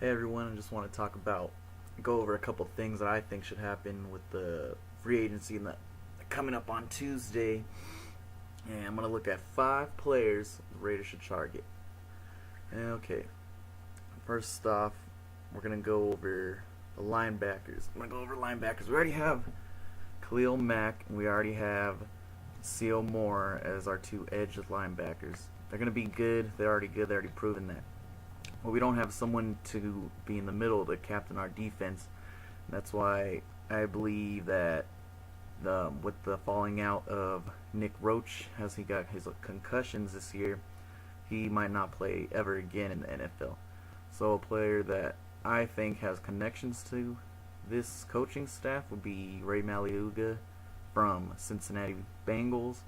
Hey everyone, I just want to go over a couple things that I think should happen with the free agency coming up on Tuesday. And I'm going to look at 5 players the Raiders should target. Okay, first off, we're going to go over the linebackers. I'm going to go over linebackers. We already have Khalil Mack and we already have C.O. Moore as our 2 edge linebackers. They're going to be good. They're already good. They're already proven that. Well, we don't have someone to be in the middle to captain our defense. That's why I believe that with the falling out of Nick Roach, as he got his concussions this year, he might not play ever again in the NFL. So a player that I think has connections to this coaching staff would be Ray Maliuga from Cincinnati Bengals.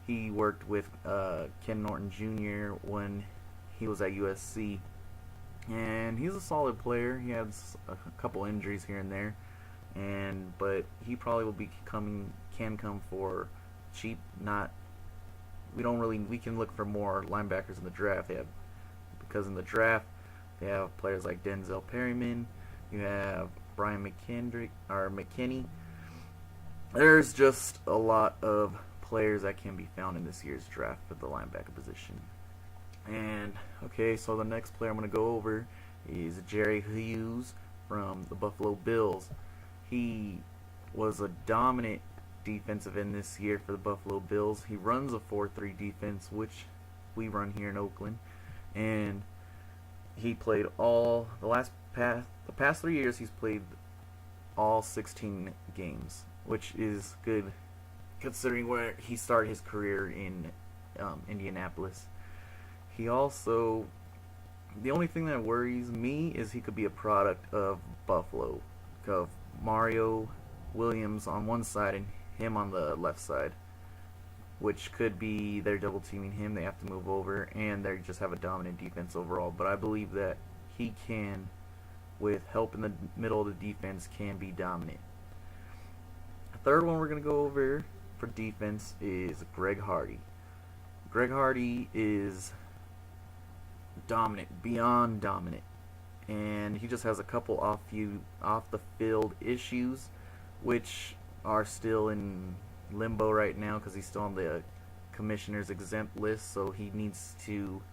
He worked with Ken Norton Jr. when he was at USC. And he's a solid player. He has a couple injuries here and there, but he probably will can come for cheap. We can look for more linebackers in the draft. Because in the draft they have players like Denzel Perryman. You have Brian McKinney. There's just a lot of players that can be found in this year's draft for the linebacker position. And okay, so the next player I'm going to go over is Jerry Hughes from the Buffalo Bills. He was a dominant defensive end this year for the Buffalo Bills. He runs a 4-3 defense, which we run here in Oakland, and he played the past 3 years. He's played all 16 games, which is good considering where he started his career in Indianapolis. He also, the only thing that worries me is he could be a product of Buffalo, of Mario Williams on one side and him on the left side, which could be they're double teaming him, they have to move over, and they just have a dominant defense overall. But I believe that he can, with help in the middle of the defense, can be dominant. The third one we're going to go over for defense is Greg Hardy. Greg Hardy is dominant, beyond dominant, and he just has a couple off the field issues, which are still in limbo right now because he's still on the commissioner's exempt list. So he needs to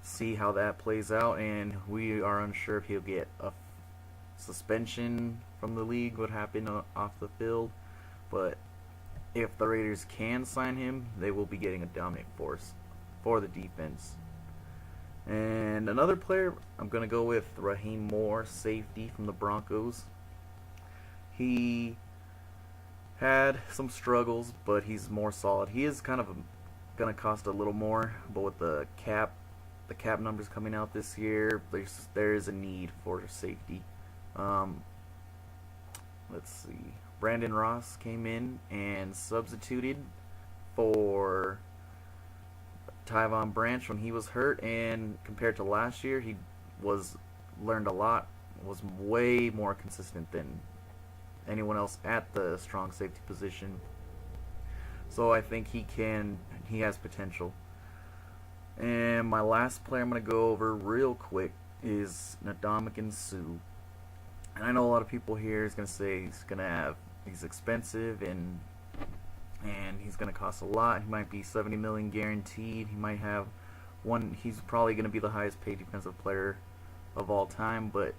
see how that plays out, and we are unsure if he'll get a suspension from the league, what happened off the field. But if the Raiders can sign him, they will be getting a dominant force for the defense. And another player, I'm going to go with Raheem Moore, safety from the Broncos. He had some struggles, but he's more solid. He is kind of going to cost a little more, but with the cap numbers coming out this year, there is a need for safety. Let's see. Brandon Ross came in and substituted for Tyvon Branch when he was hurt, and compared to last year, he learned a lot, was way more consistent than anyone else at the strong safety position. So I think he has potential. And my last player I'm going to go over real quick is Ndamukong Suh. And I know a lot of people here is going to say he's expensive and he's going to cost a lot. He might be $70 million guaranteed. He might have he's probably going to be the highest paid defensive player of all time, but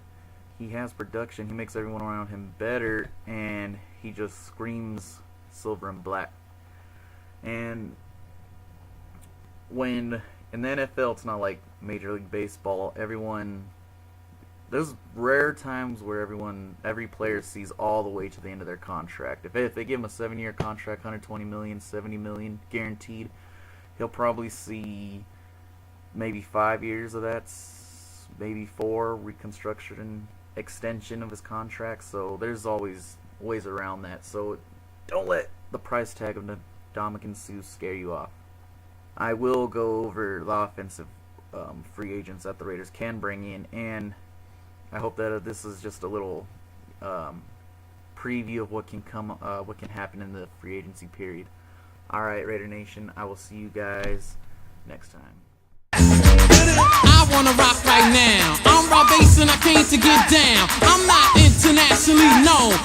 he has production. He makes everyone around him better, and he just screams silver and black. And when in the NFL, it's not like Major League Baseball. There's rare times where every player sees all the way to the end of their contract. If they give him a 7-year contract, $120 million, $70 million guaranteed, he'll probably see maybe 5 years of that, maybe 4 reconstruction extension of his contract. So there's always ways around that. So don't let the price tag of Ndamukong Suh scare you off. I will go over the offensive free agents that the Raiders can bring in, and I hope that this is just a little preview of what can happen in the free agency period. All right, Raider Nation, I will see you guys next time. I wanna rock right now. I'm Rob Bass and I came to get down. I'm not internationally known,